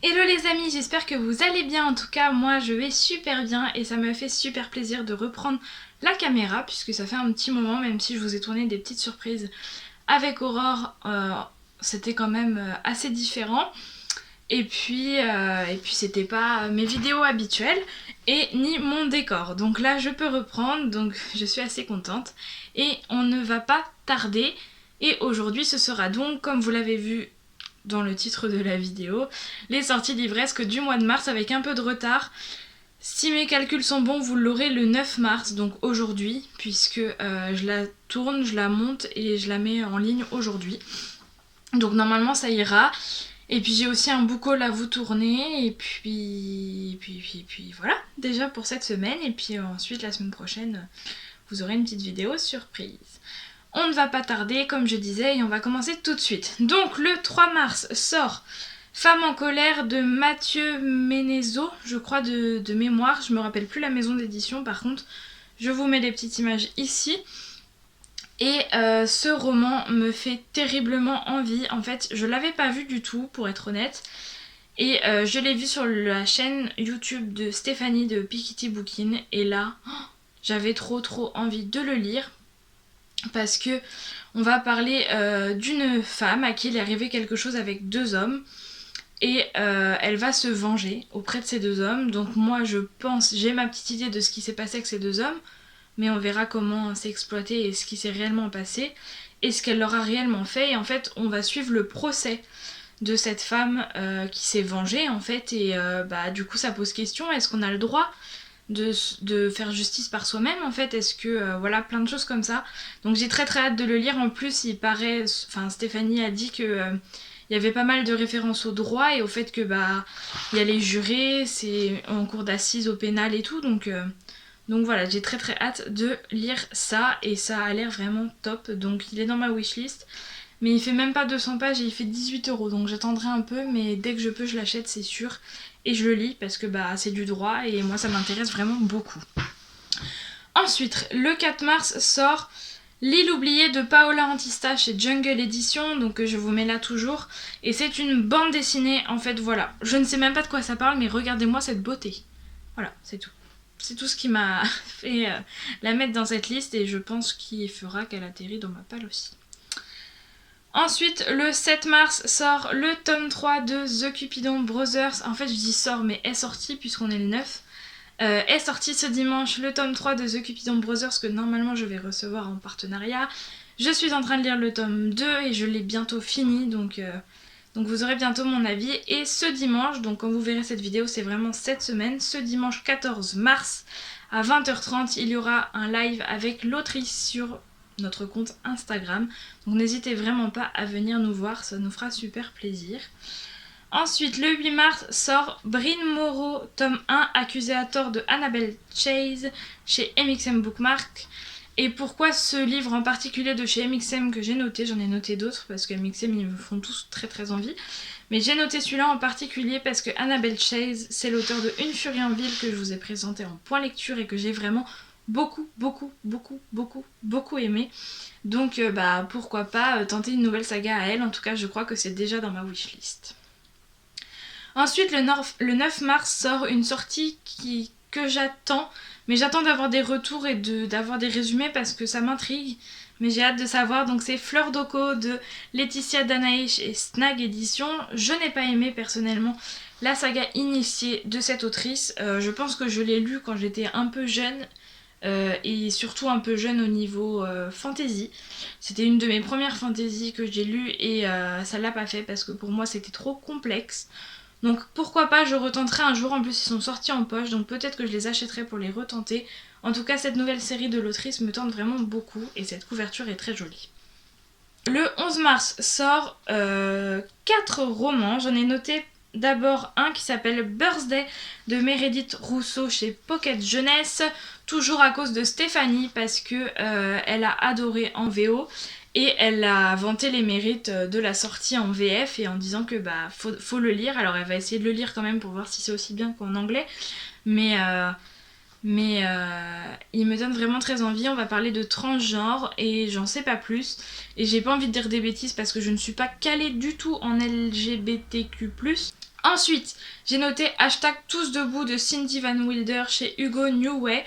Hello les amis, j'espère que vous allez bien. En tout cas, moi je vais super bien et ça me fait super plaisir de reprendre la caméra puisque ça fait un petit moment, même si je vous ai tourné des petites surprises avec Aurore, c'était quand même assez différent. Et puis c'était pas mes vidéos habituelles et ni mon décor. Donc là je peux reprendre, donc je suis assez contente. Et on ne va pas tarder. Et aujourd'hui ce sera donc, comme vous l'avez vu dans le titre de la vidéo, les sorties livresques du mois de mars avec un peu de retard. Si mes calculs sont bons, vous l'aurez le 9 mars, donc aujourd'hui, puisque je la tourne, je la monte et je la mets en ligne aujourd'hui. Donc normalement ça ira. Et puis j'ai aussi un book haul à vous tourner, et puis voilà, déjà pour cette semaine. Et puis ensuite la semaine prochaine, vous aurez une petite vidéo surprise. On ne va pas tarder, comme je disais, et on va commencer tout de suite. Donc le 3 mars sort Femme en colère de Mathieu Ménézo, je crois de mémoire, je me rappelle plus la maison d'édition, par contre je vous mets des petites images ici. Et ce roman me fait terriblement envie. En fait, je l'avais pas vu du tout, pour être honnête. Et je l'ai vu sur la chaîne YouTube de Stéphanie de Piketty Bookin. Et là, j'avais trop envie de le lire. Parce que on va parler d'une femme à qui il est arrivé quelque chose avec deux hommes. Et elle va se venger auprès de ces deux hommes. Donc moi, je pense, j'ai ma petite idée de ce qui s'est passé avec ces deux hommes. Mais on verra comment c'est exploité et ce qui s'est réellement passé et ce qu'elle leur a réellement fait. Et en fait, on va suivre le procès de cette femme qui s'est vengée en fait. Et du coup, ça pose question, est-ce qu'on a le droit de faire justice par soi-même en fait? Est-ce que voilà, plein de choses comme ça. Donc j'ai très hâte de le lire. En plus, il paraît, enfin Stéphanie a dit que il y avait pas mal de références au droit et au fait que il y a les jurés, c'est en cours d'assises au pénal et tout, donc voilà, j'ai très hâte de lire ça et ça a l'air vraiment top. Donc il est dans ma wishlist, mais il fait même pas 200 pages et il fait 18 €, donc j'attendrai un peu, mais dès que je peux je l'achète, c'est sûr. Et je le lis parce que c'est du droit et moi ça m'intéresse vraiment beaucoup. Ensuite, le 4 mars sort L'île oubliée de Paola Antista chez Jungle Edition, donc je vous mets là toujours. Et c'est une bande dessinée, en fait, voilà. Je ne sais même pas de quoi ça parle, mais regardez-moi cette beauté. Voilà, c'est tout. C'est tout ce qui m'a fait la mettre dans cette liste et je pense qu'il fera qu'elle atterrit dans ma palle aussi. Ensuite, le 7 mars sort le tome 3 de The Cupidon Brothers. En fait, je dis sort, mais est sorti puisqu'on est le 9. Est sorti ce dimanche le tome 3 de The Cupidon Brothers que normalement je vais recevoir en partenariat. Je suis en train de lire le tome 2 et je l'ai bientôt fini, donc vous aurez bientôt mon avis. Et ce dimanche, donc quand vous verrez cette vidéo, c'est vraiment cette semaine, ce dimanche 14 mars à 20h30, il y aura un live avec l'autrice sur notre compte Instagram. Donc n'hésitez vraiment pas à venir nous voir, ça nous fera super plaisir. Ensuite, le 8 mars sort Bryn Moreau, tome 1, accusé à tort de Annabelle Chase, chez MXM Bookmark. Et pourquoi ce livre en particulier de chez MXM que j'ai noté? J'en ai noté d'autres parce que MXM ils me font tous très envie. Mais j'ai noté celui-là en particulier parce que Annabelle Chase, c'est l'auteur de Une furie en ville que je vous ai présenté en point lecture et que j'ai vraiment beaucoup aimé. Donc pourquoi pas tenter une nouvelle saga à elle. En tout cas, je crois que c'est déjà dans ma wishlist. Ensuite, le 9 mars sort une sortie que j'attends, mais j'attends d'avoir des retours et d'avoir des résumés parce que ça m'intrigue, mais j'ai hâte de savoir. Donc c'est Fleur d'Oko de Laetitia Danaïch et Snag Édition. Je n'ai pas aimé personnellement la saga initiée de cette autrice. Je pense que je l'ai lue quand j'étais un peu jeune. Et surtout un peu jeune au niveau fantasy. C'était une de mes premières fantasy que j'ai lues et ça l'a pas fait parce que pour moi c'était trop complexe. Donc pourquoi pas, je retenterai un jour. En plus ils sont sortis en poche, donc peut-être que je les achèterai pour les retenter. En tout cas, cette nouvelle série de l'autrice me tente vraiment beaucoup et cette couverture est très jolie. Le 11 mars sort 4 romans. J'en ai noté d'abord un qui s'appelle Birthday de Meredith Rousseau chez Pocket Jeunesse, toujours à cause de Stéphanie parce que elle a adoré en VO. Et elle a vanté les mérites de la sortie en VF et en disant que faut le lire. Alors elle va essayer de le lire quand même pour voir si c'est aussi bien qu'en anglais. Mais il me donne vraiment très envie. On va parler de transgenre et j'en sais pas plus. Et j'ai pas envie de dire des bêtises parce que je ne suis pas calée du tout en LGBTQ+. Ensuite, j'ai noté hashtag tous debout de Cindy Van Wilder chez Hugo New Way.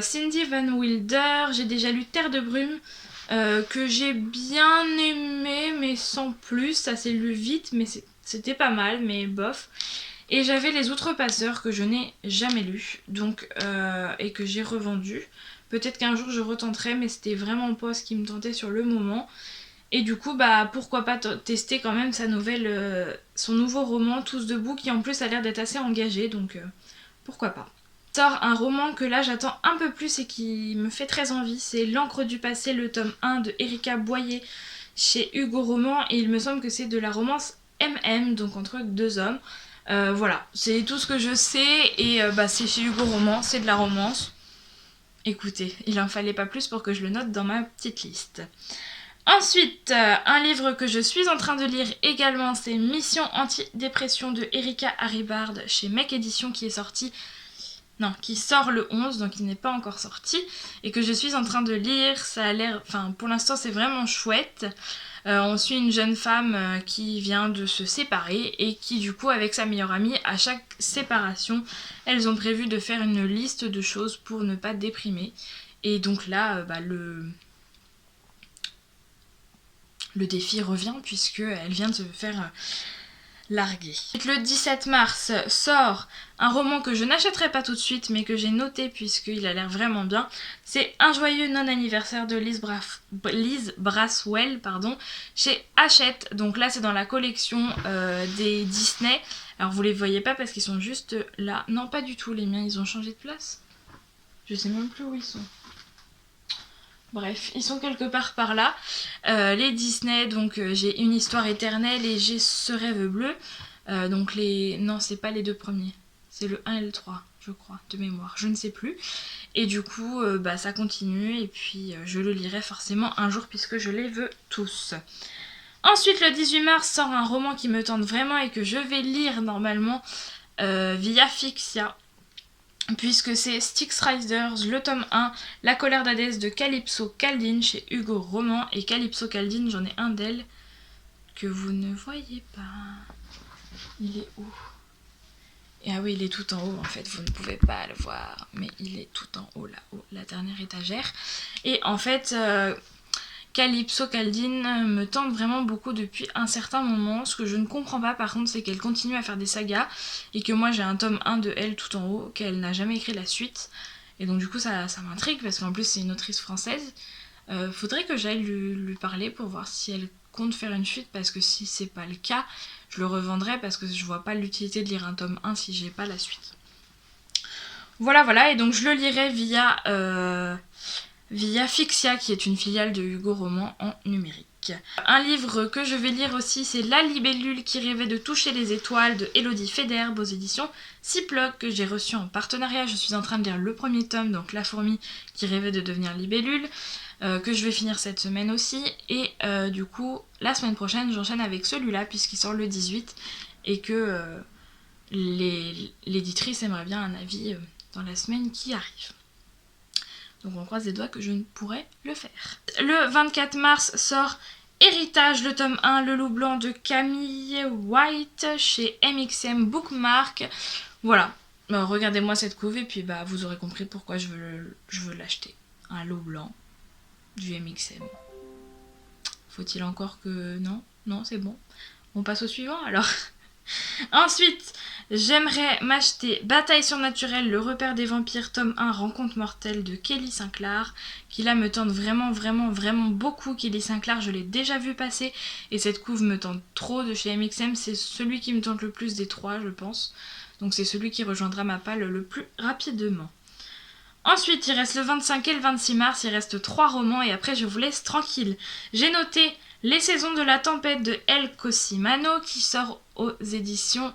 Cindy Van Wilder, j'ai déjà lu Terre de brume, que j'ai bien aimé mais sans plus. Ça s'est lu vite mais c'était pas mal mais bof. Et j'avais Les Outrepasseurs que je n'ai jamais lu donc, et que j'ai revendu. Peut-être qu'un jour je retenterai mais c'était vraiment pas ce qui me tentait sur le moment. Et du coup, bah pourquoi pas tester quand même son nouveau roman Tous debout qui en plus a l'air d'être assez engagé, donc pourquoi pas. Sort un roman que là j'attends un peu plus et qui me fait très envie, c'est L'encre du passé, le tome 1 de Erika Boyer chez Hugo Roman, et il me semble que c'est de la romance MM, donc entre deux hommes. Voilà, c'est tout ce que je sais, et c'est chez Hugo Roman, c'est de la romance. Écoutez, il en fallait pas plus pour que je le note dans ma petite liste. Ensuite, un livre que je suis en train de lire également, c'est Mission Antidépression de Erika Haribard chez Mec Édition qui sort le 11, donc il n'est pas encore sorti, et que je suis en train de lire. Ça a l'air, pour l'instant c'est vraiment chouette. On suit une jeune femme qui vient de se séparer et qui du coup avec sa meilleure amie, à chaque séparation, elles ont prévu de faire une liste de choses pour ne pas déprimer. Et donc là, le défi revient puisqu'elle vient de se faire larguer. Le 17 mars sort un roman que je n'achèterai pas tout de suite mais que j'ai noté puisqu'il a l'air vraiment bien. C'est Un joyeux non-anniversaire de Lise Braswell chez Hachette. Donc là c'est dans la collection des Disney. Alors vous les voyez pas parce qu'ils sont juste là. Non, pas du tout, les miens ils ont changé de place. Je sais même plus où ils sont. Bref, ils sont quelque part par là. Les Disney, donc j'ai Une histoire éternelle et j'ai Ce rêve bleu. Non, c'est pas les deux premiers. C'est le 1 et le 3, je crois, de mémoire. Je ne sais plus. Et du coup, ça continue. Et puis, je le lirai forcément un jour puisque je les veux tous. Ensuite, le 18 mars, sort un roman qui me tente vraiment et que je vais lire normalement via Fixia. Puisque c'est Styx Riders, le tome 1, La colère d'Hadès de Calypso Caldine chez Hugo Roman. Et Calypso Caldine, j'en ai un d'elle que vous ne voyez pas. Il est où? Et ah oui, il est tout en haut en fait, vous ne pouvez pas le voir, mais il est tout en haut là-haut, la dernière étagère. Et en fait, Calypso Caldine me tente vraiment beaucoup depuis un certain moment. Ce que je ne comprends pas par contre, c'est qu'elle continue à faire des sagas et que moi j'ai un tome 1 de elle tout en haut, qu'elle n'a jamais écrit la suite. Et donc du coup ça m'intrigue parce qu'en plus c'est une autrice française. Faudrait que j'aille lui parler pour voir si elle compte faire une suite, parce que si c'est pas le cas, je le revendrai parce que je vois pas l'utilité de lire un tome 1 si j'ai pas la suite. Voilà, et donc je le lirai via Fixia, qui est une filiale de Hugo Roman en numérique. Un livre que je vais lire aussi, c'est La libellule qui rêvait de toucher les étoiles de Élodie Federbe aux éditions Ciploc, que j'ai reçu en partenariat. Je suis en train de lire le premier tome, donc La fourmi qui rêvait de devenir libellule, que je vais finir cette semaine aussi. Et du coup, la semaine prochaine, j'enchaîne avec celui-là, puisqu'il sort le 18, et que l'éditrice aimerait bien un avis dans la semaine qui arrive. Donc on croise les doigts que je ne pourrai le faire. Le 24 mars sort Héritage, le tome 1, Le loup blanc de Camille White chez MXM Bookmark. Voilà, regardez-moi cette couve et puis vous aurez compris pourquoi je veux l'acheter. Un loup blanc du MXM. Faut-il encore que... Non, c'est bon. On passe au suivant alors. Ensuite, j'aimerais m'acheter Bataille surnaturelle, le repère des vampires, tome 1, Rencontre mortelle de Kelly Sinclair, qui là me tente vraiment beaucoup. Kelly Sinclair, je l'ai déjà vu passer, et cette couve me tente trop de chez MXM, c'est celui qui me tente le plus des trois, je pense. Donc c'est celui qui rejoindra ma palle le plus rapidement. Ensuite, il reste le 25 et le 26 mars, il reste 3 romans, et après je vous laisse tranquille. J'ai noté Les saisons de la tempête de El Cosimano, qui sort aux éditions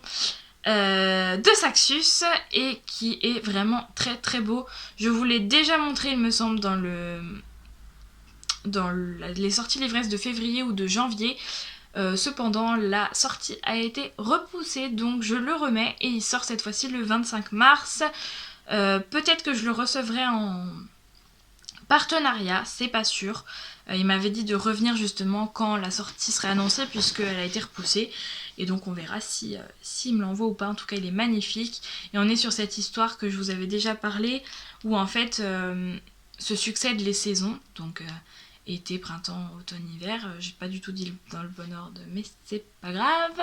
de Saxus et qui est vraiment très très beau. Je vous l'ai déjà montré, il me semble, dans les sorties livresses de février ou de janvier. Cependant, la sortie a été repoussée, donc je le remets et il sort cette fois-ci le 25 mars. Peut-être que je le recevrai en partenariat, c'est pas sûr. Il m'avait dit de revenir justement quand la sortie serait annoncée puisqu'elle a été repoussée. Et donc on verra s'il me l'envoie ou pas. En tout cas il est magnifique. Et on est sur cette histoire que je vous avais déjà parlé où en fait se succèdent les saisons. Donc été, printemps, automne, hiver. J'ai pas du tout dit dans le bon ordre mais c'est pas grave.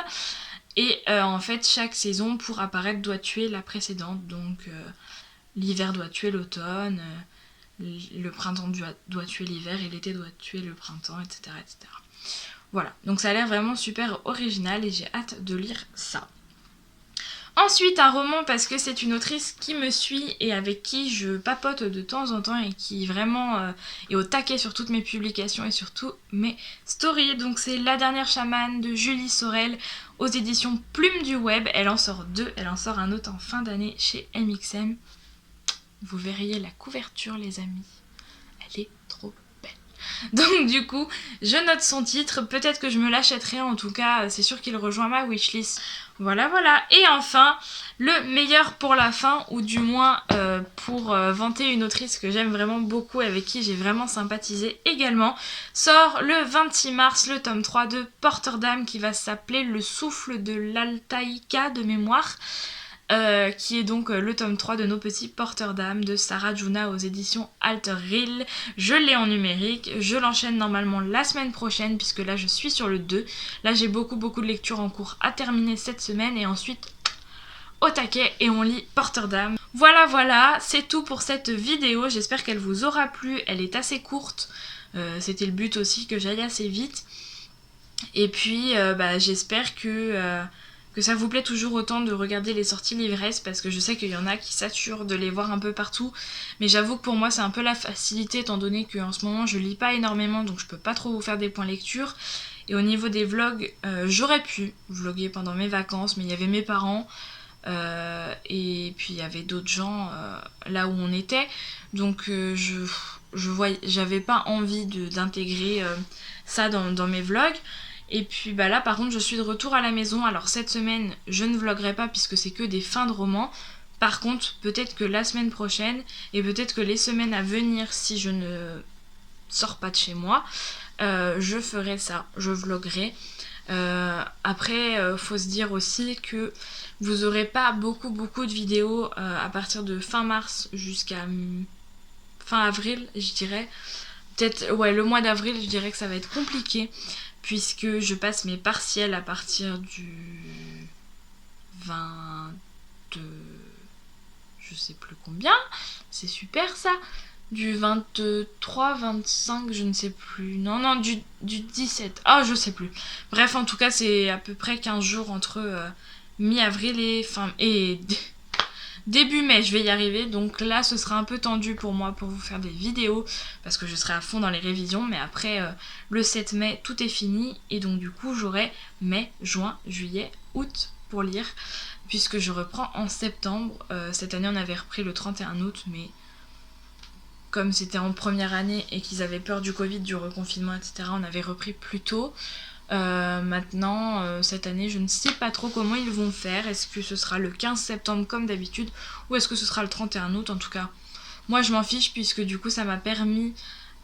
Et en fait chaque saison pour apparaître doit tuer la précédente. Donc l'hiver doit tuer l'automne. Le printemps doit tuer l'hiver et l'été doit tuer le printemps, etc., etc. Voilà, donc ça a l'air vraiment super original et j'ai hâte de lire ça. Ensuite, un roman parce que c'est une autrice qui me suit et avec qui je papote de temps en temps et qui vraiment est au taquet sur toutes mes publications et sur tous mes stories. Donc c'est La Dernière Chamane de Julie Sorel aux éditions Plume du Web. Elle en sort 2, elle en sort un autre en fin d'année chez MXM. Vous verriez la couverture les amis, elle est trop belle. Donc du coup, je note son titre, peut-être que je me l'achèterai, en tout cas c'est sûr qu'il rejoint ma wishlist. Voilà. Et enfin, le meilleur pour la fin, ou du moins pour vanter une autrice que j'aime vraiment beaucoup, avec qui j'ai vraiment sympathisé également, sort le 26 mars le tome 3 de Porteur d'âme qui va s'appeler Le souffle de l'Altaïka de mémoire. Qui est donc le tome 3 de Nos petits porteurs d'âme de Sarah Juna aux éditions Alter Rill. Je l'ai en numérique, je l'enchaîne normalement la semaine prochaine puisque là je suis sur le 2. Là j'ai beaucoup de lectures en cours à terminer cette semaine et ensuite au taquet et on lit Porteur d'âme. Voilà, c'est tout pour cette vidéo, j'espère qu'elle vous aura plu, elle est assez courte, c'était le but aussi que j'aille assez vite. Et puis j'espère que ça vous plaît toujours autant de regarder les sorties livresses parce que je sais qu'il y en a qui saturent de les voir un peu partout, mais j'avoue que pour moi c'est un peu la facilité étant donné qu'en ce moment je lis pas énormément donc je peux pas trop vous faire des points lecture. Et au niveau des vlogs, j'aurais pu vlogger pendant mes vacances, mais il y avait mes parents et puis il y avait d'autres gens là où on était, donc j'avais pas envie d'intégrer ça dans mes vlogs. Et puis là par contre je suis de retour à la maison, alors cette semaine je ne vloggerai pas puisque c'est que des fins de romans. Par contre peut-être que la semaine prochaine et peut-être que les semaines à venir si je ne sors pas de chez moi, je ferai ça, je vloggerai. Après faut se dire aussi que vous aurez pas beaucoup de vidéos à partir de fin mars jusqu'à fin avril je dirais. Peut-être le mois d'avril je dirais que ça va être compliqué puisque je passe mes partiels à partir du 22... je sais plus combien, c'est super ça, du 23, 25, je ne sais plus, non, du 17, je sais plus. Bref, en tout cas, c'est à peu près 15 jours entre mi-avril et début mai, je vais y arriver, donc là ce sera un peu tendu pour moi pour vous faire des vidéos parce que je serai à fond dans les révisions, mais après le 7 mai tout est fini et donc du coup j'aurai mai, juin, juillet, août pour lire puisque je reprends en septembre. Cette année on avait repris le 31 août, mais comme c'était en première année et qu'ils avaient peur du Covid, du reconfinement, etc., on avait repris plus tôt. Maintenant cette année je ne sais pas trop comment ils vont faire, est-ce que ce sera le 15 septembre comme d'habitude ou est-ce que ce sera le 31 août. En tout cas moi je m'en fiche puisque du coup ça m'a permis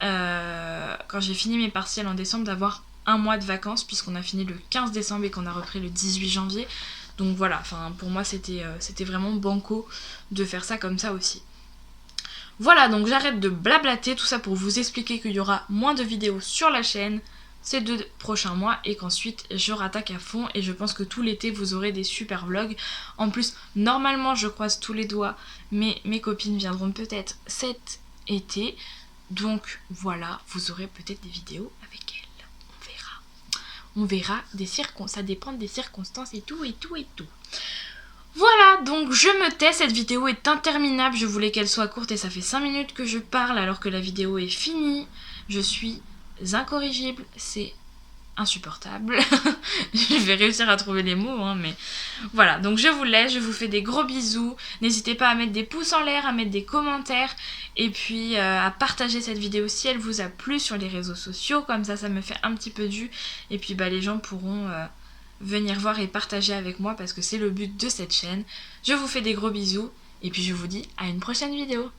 quand j'ai fini mes partiels en décembre d'avoir un mois de vacances puisqu'on a fini le 15 décembre et qu'on a repris le 18 janvier, donc voilà, pour moi c'était vraiment banco de faire ça comme ça aussi. Voilà, donc j'arrête de blablater, tout ça pour vous expliquer qu'il y aura moins de vidéos sur la chaîne ces 2 prochains mois et qu'ensuite je rattaque à fond et je pense que tout l'été vous aurez des super vlogs. En plus normalement je croise tous les doigts mais mes copines viendront peut-être cet été, donc voilà, vous aurez peut-être des vidéos avec elles, on verra ça dépend des circonstances et tout. Voilà, donc je me tais, cette vidéo est interminable, je voulais qu'elle soit courte et ça fait 5 minutes que je parle alors que la vidéo est finie. Je suis incorrigible, c'est insupportable. Je vais réussir à trouver les mots, mais voilà, donc je vous laisse, je vous fais des gros bisous, n'hésitez pas à mettre des pouces en l'air, à mettre des commentaires et puis à partager cette vidéo si elle vous a plu sur les réseaux sociaux, comme ça me fait un petit peu de vue et puis les gens pourront venir voir et partager avec moi parce que c'est le but de cette chaîne. Je vous fais des gros bisous et puis je vous dis à une prochaine vidéo.